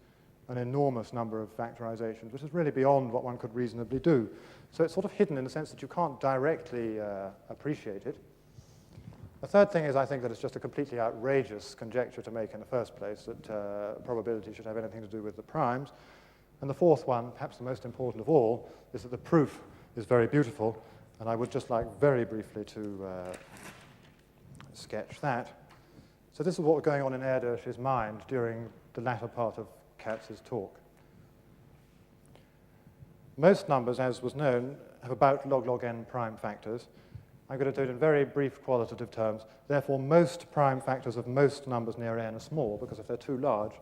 an enormous number of factorizations, which is really beyond what one could reasonably do. So it's sort of hidden in the sense that you can't directly appreciate it. The third thing is I think that it's just a completely outrageous conjecture to make in the first place, that probability should have anything to do with the primes. And the fourth one, perhaps the most important of all, is that the proof is very beautiful, and I would just like very briefly to sketch that. So this is what was going on in Erdős's mind during the latter part of Katz's talk. Most numbers, as was known, have about log n prime factors, I'm going to do it in very brief qualitative terms. Therefore, most prime factors of most numbers near n are small, because if they're too large,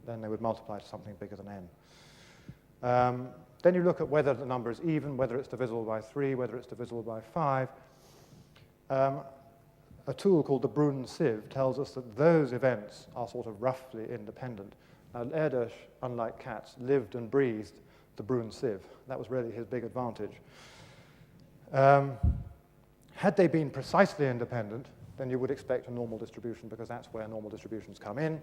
then they would multiply to something bigger than n. Then you look at whether the number is even, whether it's divisible by 3, whether it's divisible by 5. A tool called the Bruun sieve tells us that those events are sort of roughly independent. Now, Erdős, unlike Katz, lived and breathed the Bruun sieve. That was really his big advantage. Had they been precisely independent, then you would expect a normal distribution, because that's where normal distributions come in.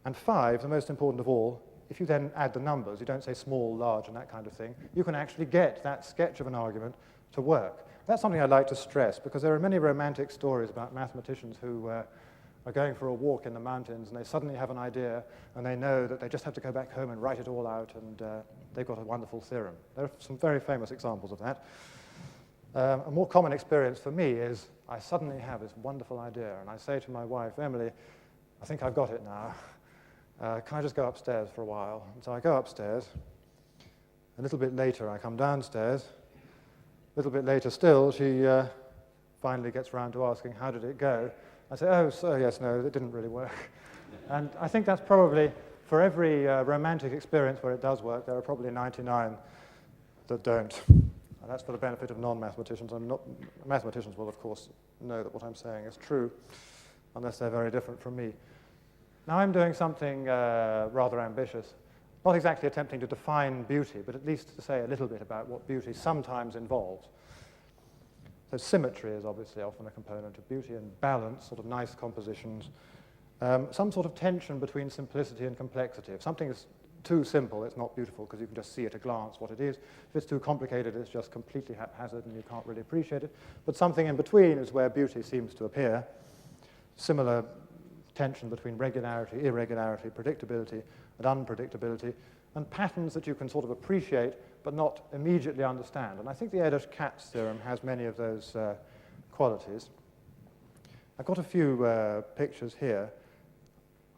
And 5, the most important of all, if you then add the numbers, you don't say small, large, and that kind of thing, you can actually get that sketch of an argument to work. That's something I'd like to stress, because there are many romantic stories about mathematicians who are going for a walk in the mountains, and they suddenly have an idea, and they know that they just have to go back home and write it all out, and they've got a wonderful theorem. There are some very famous examples of that. A more common experience for me is I suddenly have this wonderful idea, and I say to my wife, Emily, I think I've got it now. Can I just go upstairs for a while? And so I go upstairs. A little bit later, I come downstairs. A little bit later still, she finally gets around to asking, how did it go? I say, oh, so yes, no, it didn't really work. And I think that's probably, for every romantic experience where it does work, there are probably 99 that don't. And that's for the benefit of non-mathematicians. Mathematicians will, of course, know that what I'm saying is true, unless they're very different from me. Now I'm doing something rather ambitious, not exactly attempting to define beauty, but at least to say a little bit about what beauty sometimes involves. So symmetry is obviously often a component of beauty, and balance, sort of nice compositions, some sort of tension between simplicity and complexity. If something is too simple, it's not beautiful, because you can just see at a glance what it is. If it's too complicated, it's just completely haphazard and you can't really appreciate it. But something in between is where beauty seems to appear. Similar tension between regularity, irregularity, predictability, and unpredictability, and patterns that you can sort of appreciate but not immediately understand. And I think the Erdős-Katz theorem has many of those qualities. I've got a few pictures here.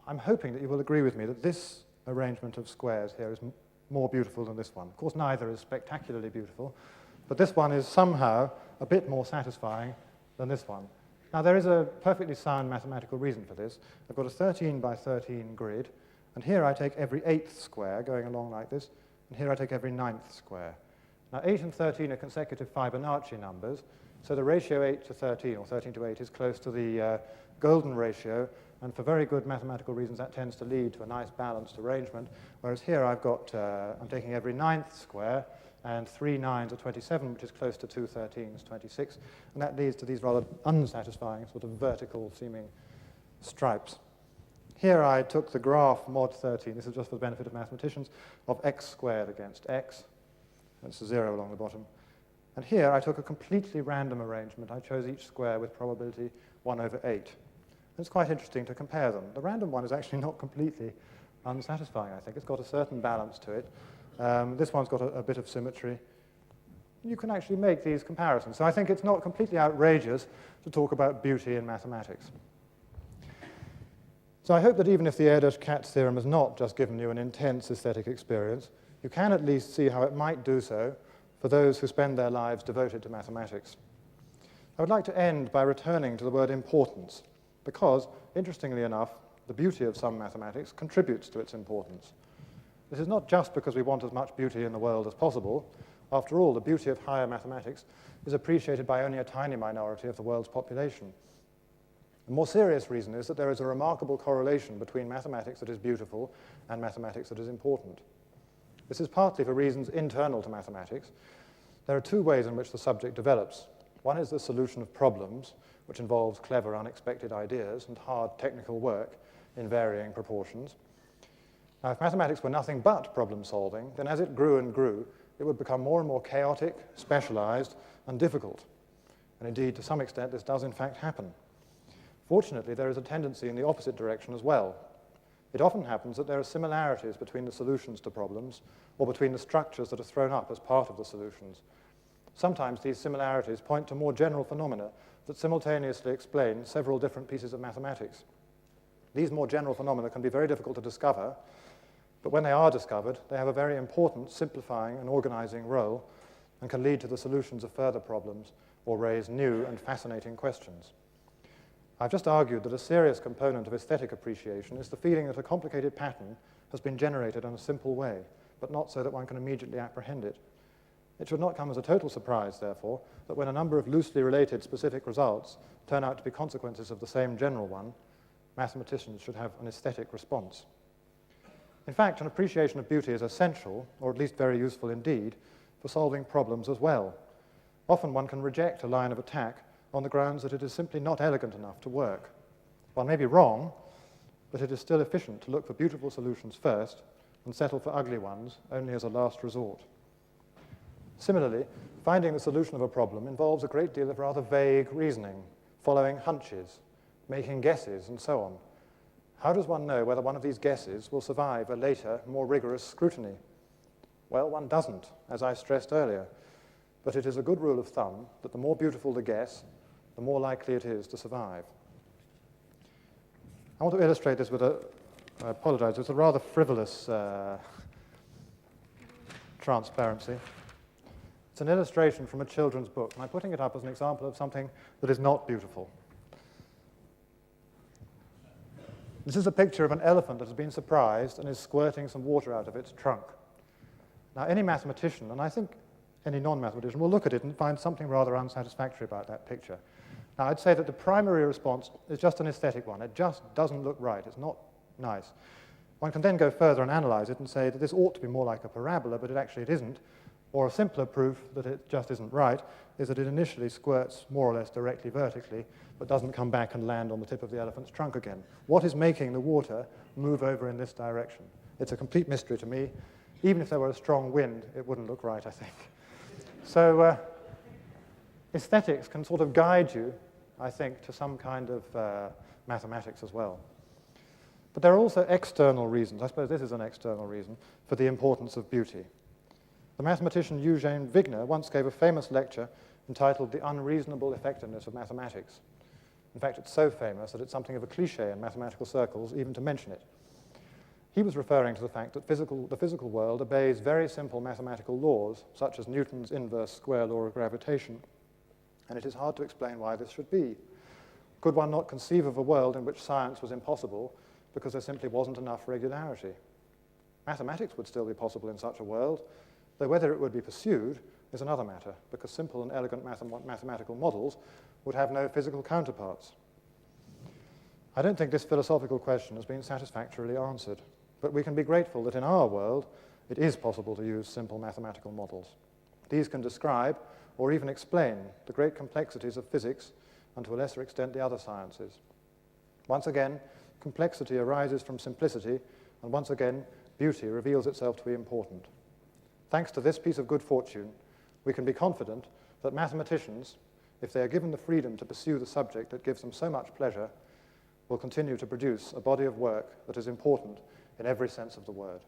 I'm hoping that you will agree with me that this arrangement of squares here is more beautiful than this one. Of course, neither is spectacularly beautiful, but this one is somehow a bit more satisfying than this one. Now, there is a perfectly sound mathematical reason for this. I've got a 13 by 13 grid, and here I take every 8th square going along like this, and here I take every 9th square. Now, 8 and 13 are consecutive Fibonacci numbers, so the ratio 8 to 13, or 13 to 8, is close to the golden ratio, and for very good mathematical reasons, that tends to lead to a nice balanced arrangement, whereas here I've got, I'm taking every 9th square, and 3 9s are 27, which is close to 2 13s, 26, and that leads to these rather unsatisfying sort of vertical-seeming stripes. Here I took the graph mod 13, this is just for the benefit of mathematicians, of x squared against x. That's a 0 along the bottom. And here I took a completely random arrangement. I chose each square with probability 1 over 8. It's quite interesting to compare them. The random one is actually not completely unsatisfying, I think. It's got a certain balance to it. This one's got a bit of symmetry. You can actually make these comparisons. So I think it's not completely outrageous to talk about beauty in mathematics. So I hope that even if the Erdős-Katz theorem has not just given you an intense aesthetic experience, you can at least see how it might do so for those who spend their lives devoted to mathematics. I would like to end by returning to the word importance, because, interestingly enough, the beauty of some mathematics contributes to its importance. This is not just because we want as much beauty in the world as possible. After all, the beauty of higher mathematics is appreciated by only a tiny minority of the world's population. The more serious reason is that there is a remarkable correlation between mathematics that is beautiful and mathematics that is important. This is partly for reasons internal to mathematics. There are two ways in which the subject develops. One is the solution of problems, which involves clever, unexpected ideas and hard technical work in varying proportions. Now, if mathematics were nothing but problem solving, then as it grew and grew, it would become more and more chaotic, specialized, and difficult. And indeed, to some extent, this does in fact happen. Fortunately, there is a tendency in the opposite direction as well. It often happens that there are similarities between the solutions to problems or between the structures that are thrown up as part of the solutions. Sometimes these similarities point to more general phenomena that simultaneously explain several different pieces of mathematics. These more general phenomena can be very difficult to discover, but when they are discovered, they have a very important simplifying and organizing role and can lead to the solutions of further problems or raise new and fascinating questions. I've just argued that a serious component of aesthetic appreciation is the feeling that a complicated pattern has been generated in a simple way, but not so that one can immediately apprehend it. It should not come as a total surprise, therefore, that when a number of loosely related specific results turn out to be consequences of the same general one, mathematicians should have an aesthetic response. In fact, an appreciation of beauty is essential, or at least very useful indeed, for solving problems as well. Often one can reject a line of attack on the grounds that it is simply not elegant enough to work. One may be wrong, but it is still efficient to look for beautiful solutions first and settle for ugly ones only as a last resort. Similarly, finding the solution of a problem involves a great deal of rather vague reasoning, following hunches, making guesses, and so on. How does one know whether one of these guesses will survive a later, more rigorous scrutiny? Well, one doesn't, as I stressed earlier, but it is a good rule of thumb that the more beautiful the guess, the more likely it is to survive. I want to illustrate this with I apologize, it's a rather frivolous transparency. It's an illustration from a children's book, and I'm putting it up as an example of something that is not beautiful. This is a picture of an elephant that has been surprised and is squirting some water out of its trunk. Now, any mathematician, and I think any non-mathematician, will look at it and find something rather unsatisfactory about that picture. Now, I'd say that the primary response is just an aesthetic one. It just doesn't look right. It's not nice. One can then go further and analyze it and say that this ought to be more like a parabola, but it isn't. Or a simpler proof that it just isn't right is that it initially squirts more or less directly vertically, but doesn't come back and land on the tip of the elephant's trunk again. What is making the water move over in this direction? It's a complete mystery to me. Even if there were a strong wind, it wouldn't look right, I think. So aesthetics can sort of guide you, I think, to some kind of mathematics as well. But there are also external reasons. I suppose this is an external reason for the importance of beauty. The mathematician Eugene Wigner once gave a famous lecture entitled The Unreasonable Effectiveness of Mathematics. In fact, it's so famous that it's something of a cliché in mathematical circles even to mention it. He was referring to the fact that the physical world obeys very simple mathematical laws, such as Newton's inverse square law of gravitation, and it is hard to explain why this should be. Could one not conceive of a world in which science was impossible because there simply wasn't enough regularity? Mathematics would still be possible in such a world, though whether it would be pursued is another matter, because simple and elegant mathematical models would have no physical counterparts. I don't think this philosophical question has been satisfactorily answered, but we can be grateful that in our world it is possible to use simple mathematical models. These can describe or even explain the great complexities of physics and to a lesser extent the other sciences. Once again, complexity arises from simplicity, and once again, beauty reveals itself to be important. Thanks to this piece of good fortune, we can be confident that mathematicians, if they are given the freedom to pursue the subject that gives them so much pleasure, will continue to produce a body of work that is important in every sense of the word.